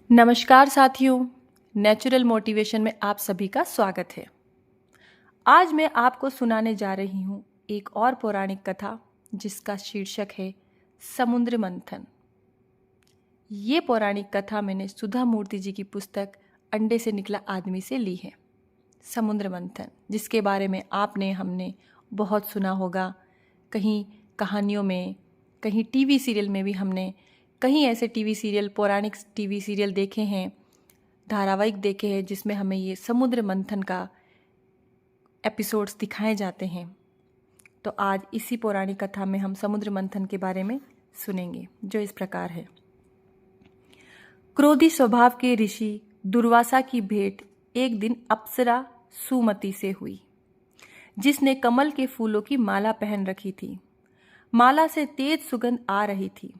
नमस्कार साथियों, natural motivation में आप सभी का स्वागत है। आज मैं आपको सुनाने जा रही हूँ एक और पौराणिक कथा जिसका शीर्षक है समुद्र मंथन। ये पौराणिक कथा मैंने सुधा मूर्ति जी की पुस्तक अंडे से निकला आदमी से ली है। समुद्र मंथन, जिसके बारे में आपने हमने बहुत सुना होगा, कहीं कहानियों में, कहीं टीवी सीरियल में भी हमने कहीं ऐसे टीवी सीरियल, पौराणिक टीवी सीरियल देखे हैं, धारावाहिक देखे हैं जिसमें हमें ये समुद्र मंथन का एपिसोड्स दिखाए जाते हैं। तो आज इसी पौराणिक कथा में हम समुद्र मंथन के बारे में सुनेंगे, जो इस प्रकार है। क्रोधी स्वभाव के ऋषि दुर्वासा की भेंट एक दिन अप्सरा सुमति से हुई, जिसने कमल के फूलों की माला पहन रखी थी। माला से तेज सुगंध आ रही थी।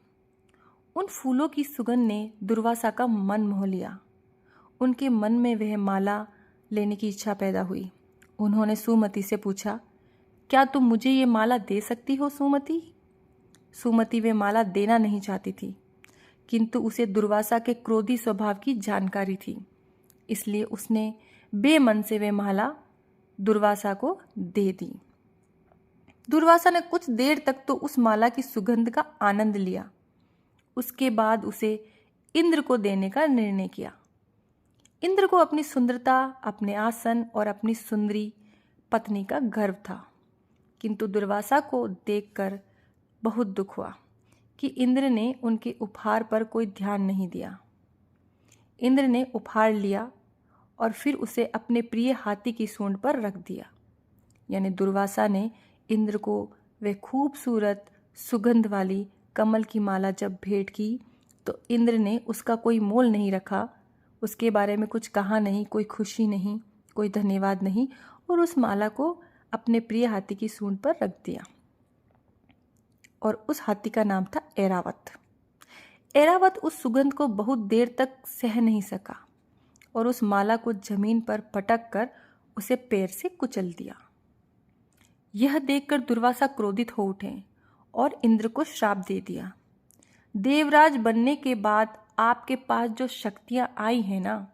उन फूलों की सुगंध ने दुर्वासा का मन मोह लिया। उनके मन में वह माला लेने की इच्छा पैदा हुई। उन्होंने सुमति से पूछा, क्या तुम मुझे ये माला दे सकती हो सुमति? सुमति वे माला देना नहीं चाहती थी, किंतु उसे दुर्वासा के क्रोधी स्वभाव की जानकारी थी, इसलिए उसने बेमन से वे माला दुर्वासा को दे दी। दुर्वासा ने कुछ देर तक तो उस माला की सुगंध का आनंद लिया। उसके बाद उसे इंद्र को देने का निर्णय किया। इंद्र को अपनी सुंदरता, अपने आसन और अपनी सुंदरी पत्नी का गर्व था, किंतु दुर्वासा को देखकर बहुत दुख हुआ कि इंद्र ने उनके उपहार पर कोई ध्यान नहीं दिया। इंद्र ने उपहार लिया और फिर उसे अपने प्रिय हाथी की सूंड पर रख दिया। यानी दुर्वासा ने इंद्र को वह खूबसूरत सुगंध वाली कमल की माला जब भेंट की तो इंद्र ने उसका कोई मोल नहीं रखा, उसके बारे में कुछ कहा नहीं, कोई खुशी नहीं, कोई धन्यवाद नहीं, और उस माला को अपने प्रिय हाथी की सूंड पर रख दिया। और उस हाथी का नाम था ऐरावत। ऐरावत उस सुगंध को बहुत देर तक सह नहीं सका और उस माला को जमीन पर पटक कर उसे पैर से कुचल दिया। यह देखकर दुर्वासा क्रोधित हो उठे और इंद्र को श्राप दे दिया। देवराज बनने के बाद आपके पास जो शक्तियां आई हैं ना,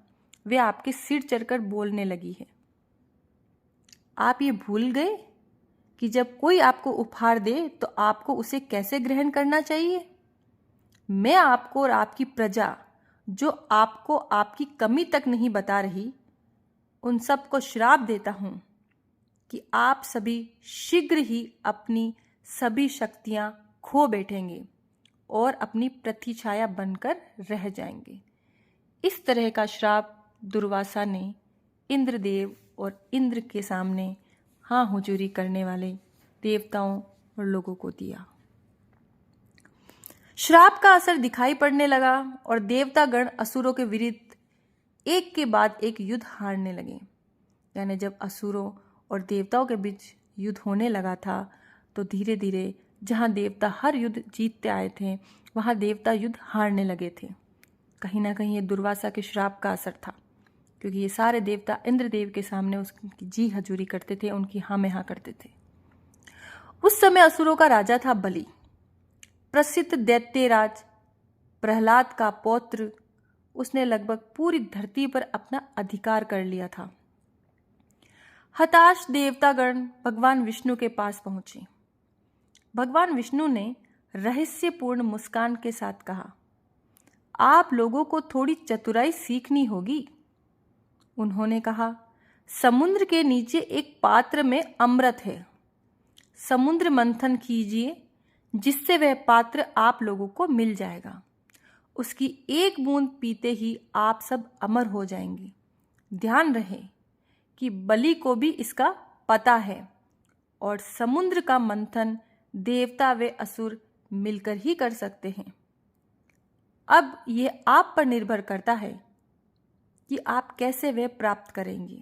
वे आपके सिर चढ़कर बोलने लगी है। आप ये भूल गए कि जब कोई आपको उपहार दे तो आपको उसे कैसे ग्रहण करना चाहिए? मैं आपको और आपकी प्रजा, जो आपको आपकी कमी तक नहीं बता रही, उन सबको श्राप देता हूं कि आप सभी शीघ्र ही अपनी सभी शक्तियां खो बैठेंगे और अपनी प्रतिछाया बनकर रह जाएंगे। इस तरह का श्राप दुर्वासा ने इंद्रदेव और इंद्र के सामने हाँ हुजूरी करने वाले देवताओं और लोगों को दिया। श्राप का असर दिखाई पड़ने लगा और देवतागण असुरों के विरुद्ध एक के बाद एक युद्ध हारने लगे। यानी जब असुरों और देवताओं के बीच युद्ध होने लगा था तो धीरे धीरे जहाँ देवता हर युद्ध जीतते आए थे, वहाँ देवता युद्ध हारने लगे थे। कहीं ना कहीं ये दुर्वासा के श्राप का असर था, क्योंकि ये सारे देवता इंद्रदेव के सामने उसकी जी हजूरी करते थे, उनकी हाँ में हाँ करते थे। उस समय असुरों का राजा था बलि, प्रसिद्ध दैत्यराज प्रहलाद का पौत्र। उसने लगभग पूरी धरती पर अपना अधिकार कर लिया था। हताश देवतागण भगवान विष्णु के पास पहुंचे। भगवान विष्णु ने रहस्यपूर्ण मुस्कान के साथ कहा, आप लोगों को थोड़ी चतुराई सीखनी होगी। उन्होंने कहा, समुद्र के नीचे एक पात्र में अमृत है। समुद्र मंथन कीजिए, जिससे वह पात्र आप लोगों को मिल जाएगा। उसकी एक बूंद पीते ही आप सब अमर हो जाएंगे। ध्यान रहे कि बलि को भी इसका पता है और समुद्र का मंथन देवता व असुर मिलकर ही कर सकते हैं। अब यह आप पर निर्भर करता है कि आप कैसे वह प्राप्त करेंगे।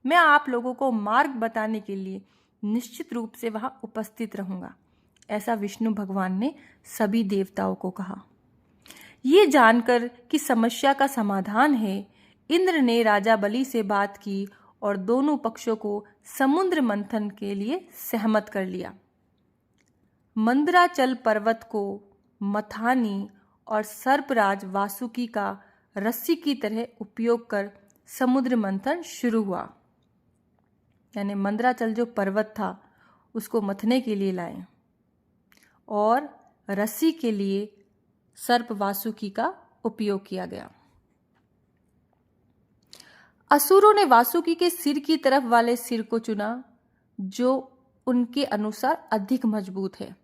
मैं आप लोगों को मार्ग बताने के लिए निश्चित रूप से वहां उपस्थित रहूंगा, ऐसा विष्णु भगवान ने सभी देवताओं को कहा। ये जानकर कि समस्या का समाधान है, इंद्र ने राजा बलि से बात की और दोनों पक्षों को समुद्र मंथन के लिए सहमत कर लिया। मंदराचल पर्वत को मथानी और सर्पराज वासुकी का रस्सी की तरह उपयोग कर समुद्र मंथन शुरू हुआ। यानी मंदराचल जो पर्वत था उसको मथने के लिए लाए और रस्सी के लिए सर्प वासुकी का उपयोग किया गया। असुरों ने वासुकी के सिर की तरफ वाले सिर को चुना जो उनके अनुसार अधिक मजबूत है,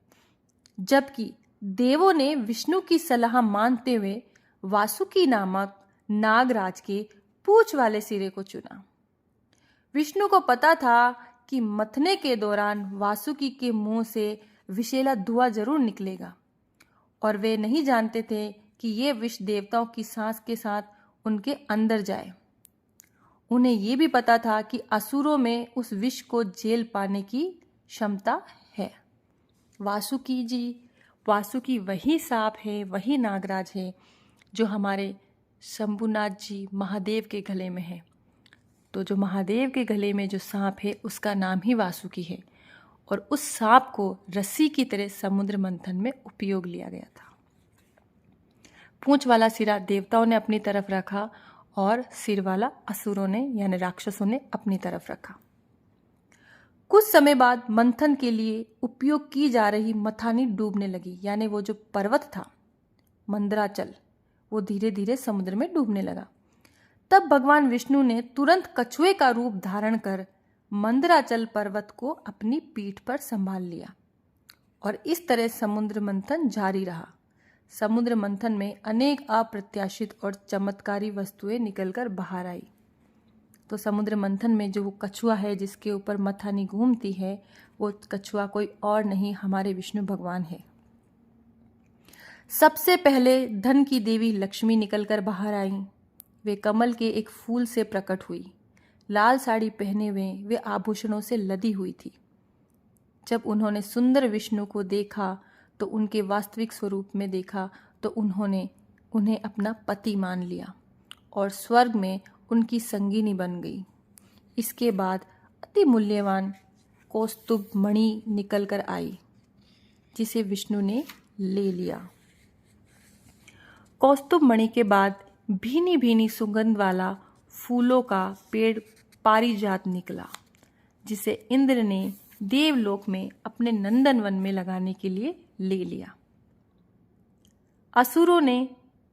जबकि देवों ने विष्णु की सलाह मानते हुए वासुकी नामक नागराज के पूंछ वाले सिरे को चुना। विष्णु को पता था कि मथने के दौरान वासुकी के मुंह से विषैला धुआं जरूर निकलेगा और वे नहीं जानते थे कि ये विष देवताओं की सांस के साथ उनके अंदर जाए। उन्हें यह भी पता था कि असुरों में उस विष को झेल पाने की क्षमता है। वासुकी वही सांप है, वही नागराज है जो हमारे शंभुनाथ जी महादेव के गले में है। तो जो महादेव के गले में जो सांप है उसका नाम ही वासुकी है और उस सांप को रस्सी की तरह समुद्र मंथन में उपयोग लिया गया था। पूंछ वाला सिरा देवताओं ने अपनी तरफ रखा और सिर वाला असुरों ने यानी राक्षसों ने अपनी तरफ रखा। कुछ समय बाद मंथन के लिए उपयोग की जा रही मथानी डूबने लगी, यानी वो जो पर्वत था मंदराचल वो धीरे धीरे समुद्र में डूबने लगा। तब भगवान विष्णु ने तुरंत कछुए का रूप धारण कर मंदराचल पर्वत को अपनी पीठ पर संभाल लिया और इस तरह समुद्र मंथन जारी रहा। समुद्र मंथन में अनेक अप्रत्याशित और चमत्कारी वस्तुएं निकलकर बाहर आई। तो समुद्र मंथन में जो वो कछुआ है जिसके ऊपर मथानी घूमती है, वो कछुआ कोई और नहीं हमारे विष्णु भगवान है। सबसे पहले धन की देवी लक्ष्मी निकलकर बाहर आई। वे कमल के एक फूल से प्रकट हुई। लाल साड़ी पहने हुए वे आभूषणों से लदी हुई थी। जब उन्होंने सुंदर विष्णु को देखा तो उनके वास्तविक स्वरूप में देखा तो उन्होंने उन्हें अपना पति मान लिया और स्वर्ग में उनकी संगिनी बन गई। इसके बाद अति मूल्यवान कौस्तुभ मणि निकलकर आई जिसे विष्णु ने ले लिया। कौस्तुभ मणि के बाद भीनी भीनी सुगंध वाला फूलों का पेड़ पारिजात निकला जिसे इंद्र ने देवलोक में अपने नंदनवन में लगाने के लिए ले लिया। असुरों ने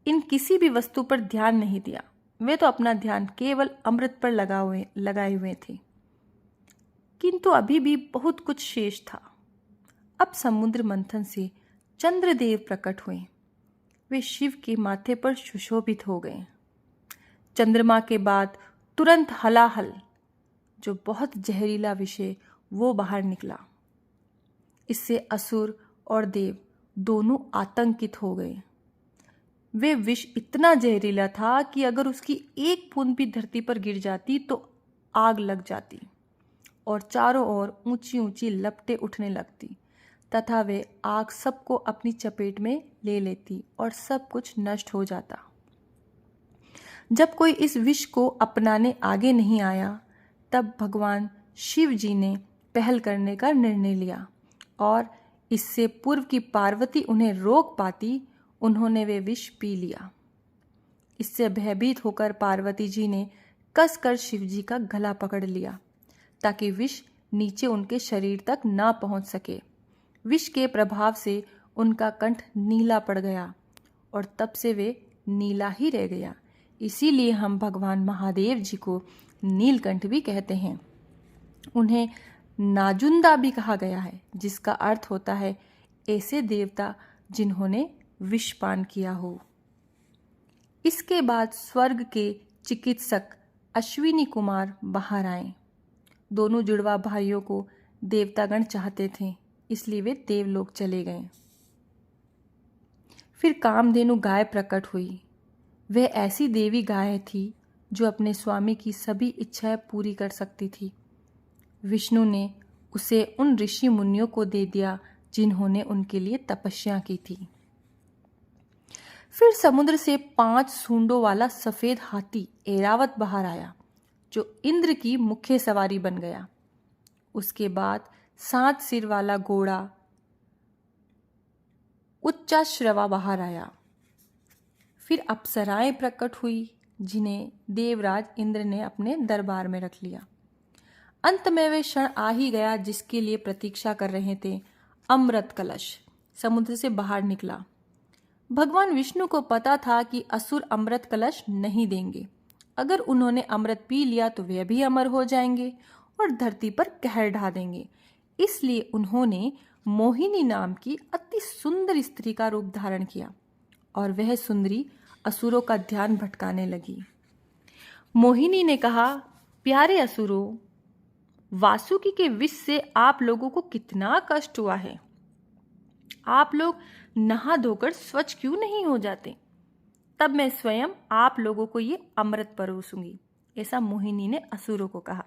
इन किसी भी वस्तु पर ध्यान नहीं दिया। वे तो अपना ध्यान केवल अमृत पर लगाए हुए थे, किंतु अभी भी बहुत कुछ शेष था। अब समुद्र मंथन से चंद्रदेव प्रकट हुए। वे शिव के माथे पर सुशोभित हो गए। चंद्रमा के बाद तुरंत हलाहल जो बहुत जहरीला विषय वो बाहर निकला। इससे असुर और देव दोनों आतंकित हो गए। वे विष इतना जहरीला था कि अगर उसकी एक बूंद भी धरती पर गिर जाती तो आग लग जाती और चारों ओर ऊंची ऊंची लपटें उठने लगती तथा वे आग सबको अपनी चपेट में ले लेती और सब कुछ नष्ट हो जाता। जब कोई इस विष को अपनाने आगे नहीं आया तब भगवान शिव जी ने पहल करने का निर्णय लिया और इससे पूर्व की पार्वती उन्हें रोक पाती, उन्होंने वे विष पी लिया। इससे भयभीत होकर पार्वती जी ने कसकर शिव जी का गला पकड़ लिया ताकि विष नीचे उनके शरीर तक ना पहुंच सके। विष के प्रभाव से उनका कंठ नीला पड़ गया और तब से वे नीला ही रह गया। इसीलिए हम भगवान महादेव जी को नीलकंठ भी कहते हैं। उन्हें नाजुंदा भी कहा गया है जिसका अर्थ होता है ऐसे देवता जिन्होंने विषपान किया हो। इसके बाद स्वर्ग के चिकित्सक अश्विनी कुमार बाहर आए। दोनों जुड़वा भाइयों को देवतागण चाहते थे, इसलिए वे देवलोक चले गए। फिर कामधेनु गाय प्रकट हुई। वह ऐसी देवी गाय थी जो अपने स्वामी की सभी इच्छाएं पूरी कर सकती थी। विष्णु ने उसे उन ऋषि मुनियों को दे दिया जिन्होंने उनके लिए तपस्या की थी। फिर समुद्र से 5 सूंडों वाला सफेद हाथी ऐरावत बाहर आया जो इंद्र की मुख्य सवारी बन गया। उसके बाद 7 सिर वाला घोड़ा उच्चाश्रवा बाहर आया फिर अप्सराएं प्रकट हुई जिन्हें देवराज इंद्र ने अपने दरबार में रख लिया। अंत में वे क्षण आ ही गया जिसके लिए प्रतीक्षा कर रहे थे। अमृत कलश समुद्र से बाहर निकला। भगवान विष्णु को पता था कि असुर अमृत कलश नहीं देंगे। अगर उन्होंने अमृत पी लिया तो वे भी अमर हो जाएंगे और धरती पर कहर ढा देंगे। इसलिए उन्होंने मोहिनी नाम की अति सुंदर स्त्री का रूप धारण किया और वह सुंदरी असुरों का ध्यान भटकाने लगी। मोहिनी ने कहा, प्यारे असुरों, वासुकी के विष से आप लोगों को कितना कष्ट हुआ है। आप लोग नहा धोकर स्वच्छ क्यों नहीं हो जाते? तब मैं स्वयं आप लोगों को ये अमृत परोसूंगी। ऐसा मोहिनी ने असुरों को कहा।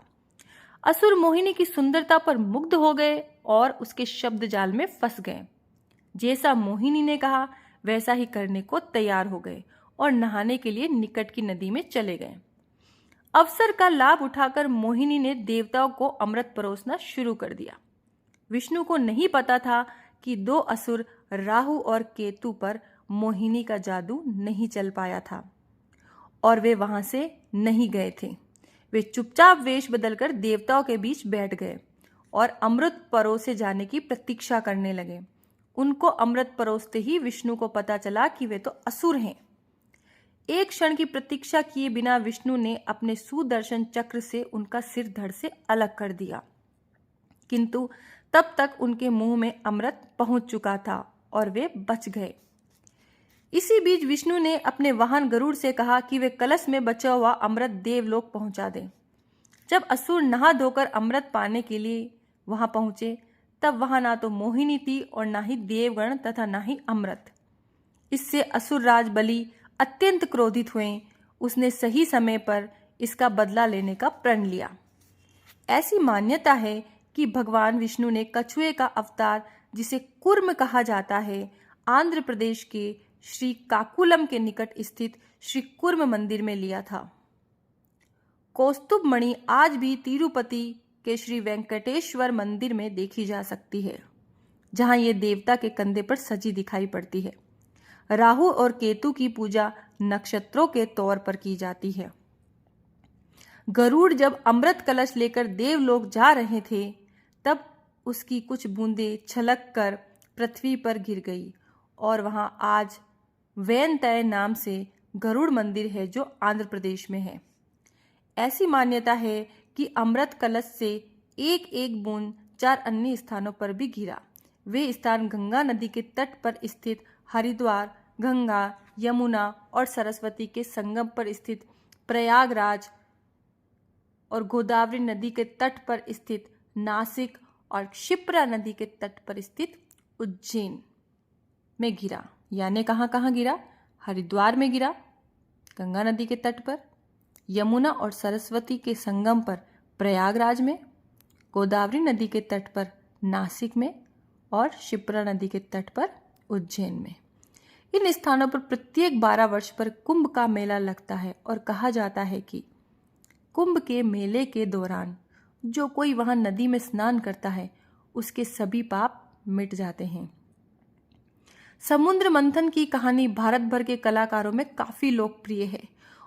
असुर मोहिनी की सुंदरता पर मुग्ध हो गए और उसके शब्द जाल में फंस गए। जैसा मोहिनी ने कहा वैसा ही करने को तैयार हो गए और नहाने के लिए निकट की नदी में चले गए। अवसर का लाभ उठाकर मोहिनी ने देवताओं को अमृत परोसना शुरू कर दिया। विष्णु को नहीं पता था कि दो असुर राहु और केतु पर मोहिनी का जादू नहीं चल पाया था और वे वहां से नहीं गए थे। वे चुपचाप वेश बदलकर देवताओं के बीच बैठ गए और अमृत परोसे जाने की प्रतीक्षा करने लगे। उनको अमृत परोसते ही विष्णु को पता चला कि वे तो असुर हैं। एक क्षण की प्रतीक्षा किए बिना विष्णु ने अपने सुदर्शन चक्र से उनका सिर धड़ से अलग कर दिया, किंतु तब तक उनके मुंह में अमृत पहुंच चुका था और वे बच गए। इसी बीच विष्णु ने अपने वाहन गरुड़ से कहा कि वे कलश में बचा हुआ अमृत देवलोक पहुंचा दें। जब असुर नहा धोकर अमृत पाने के लिए वहां पहुंचे तब वहां ना तो मोहिनी थी और ना ही देवगण तथा ना ही अमृत। इससे असुर राज बलि अत्यंत क्रोधित हुए। उसने सही समय पर इसका बदला लेने का प्रण लिया। ऐसी मान्यता है कि भगवान विष्णु ने कछुए का अवतार, जिसे कुर्म कहा जाता है, आंध्र प्रदेश के श्री काकुलम के निकट स्थित श्री कुर्म मंदिर में लिया था। कौस्तुभ मणि आज भी तिरुपति के श्री वेंकटेश्वर मंदिर में देखी जा सकती है, जहां ये देवता के कंधे पर सजी दिखाई पड़ती है। राहु और केतु की पूजा नक्षत्रों के तौर पर की जाती है। गरुड़ जब अमृत कलश लेकर देवलोक जा रहे थे तब उसकी कुछ बूंदें छलक कर पृथ्वी पर गिर गई और वहां आज वैनतय नाम से गरुड़ मंदिर है जो आंध्र प्रदेश में है। ऐसी मान्यता है कि अमृत कलश से एक एक बूंद 4 अन्य स्थानों पर भी गिरा। वे स्थान गंगा नदी के तट पर स्थित हरिद्वार, गंगा, यमुना और सरस्वती के संगम पर स्थित प्रयागराज और गोदावरी नदी के तट पर स्थित नासिक और क्षिप्रा नदी के तट पर स्थित उज्जैन में गिरा। यानी कहाँ गिरा? हरिद्वार में गिरा, गंगा नदी के तट पर, यमुना और सरस्वती के संगम पर प्रयागराज में, गोदावरी नदी के तट पर नासिक में और क्षिप्रा नदी के तट पर उज्जैन में। इन स्थानों पर प्रत्येक 12 वर्ष पर कुंभ का मेला लगता है और कहा जाता है कि कुंभ के मेले के दौरान जो कोई वहां नदी में स्नान करता है उसके सभी पाप मिट जाते हैं। समुद्र मंथन की कहानी भारत भर के कलाकारों में काफी लोकप्रिय है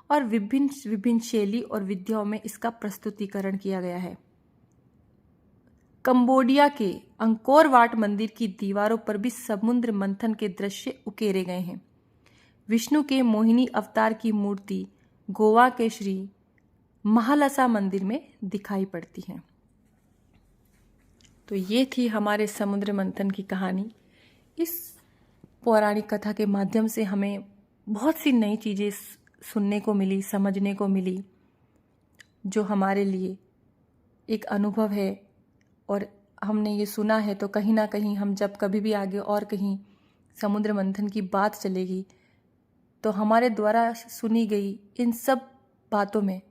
और विभिन्न शैली और विधाओं में इसका प्रस्तुतिकरण किया गया है। कंबोडिया के अंकोर वाट मंदिर की दीवारों पर भी समुद्र मंथन के दृश्य उकेरे गए हैं। विष्णु के मोहिनी अवतार की मूर्ति गोवा के श्री महालसा मंदिर में दिखाई पड़ती है। तो ये थी हमारे समुद्र मंथन की कहानी। इस पौराणिक कथा के माध्यम से हमें बहुत सी नई चीज़ें सुनने को मिली, समझने को मिली, जो हमारे लिए एक अनुभव है। और हमने ये सुना है तो कहीं ना कहीं हम जब कभी भी आगे और कहीं समुद्र मंथन की बात चलेगी तो हमारे द्वारा सुनी गई इन सब बातों में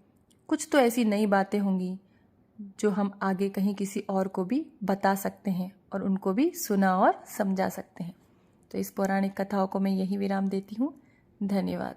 कुछ तो ऐसी नई बातें होंगी जो हम आगे कहीं किसी और को भी बता सकते हैं और उनको भी सुना और समझा सकते हैं। तो इस पौराणिक कथाओं को मैं यही विराम देती हूँ। धन्यवाद।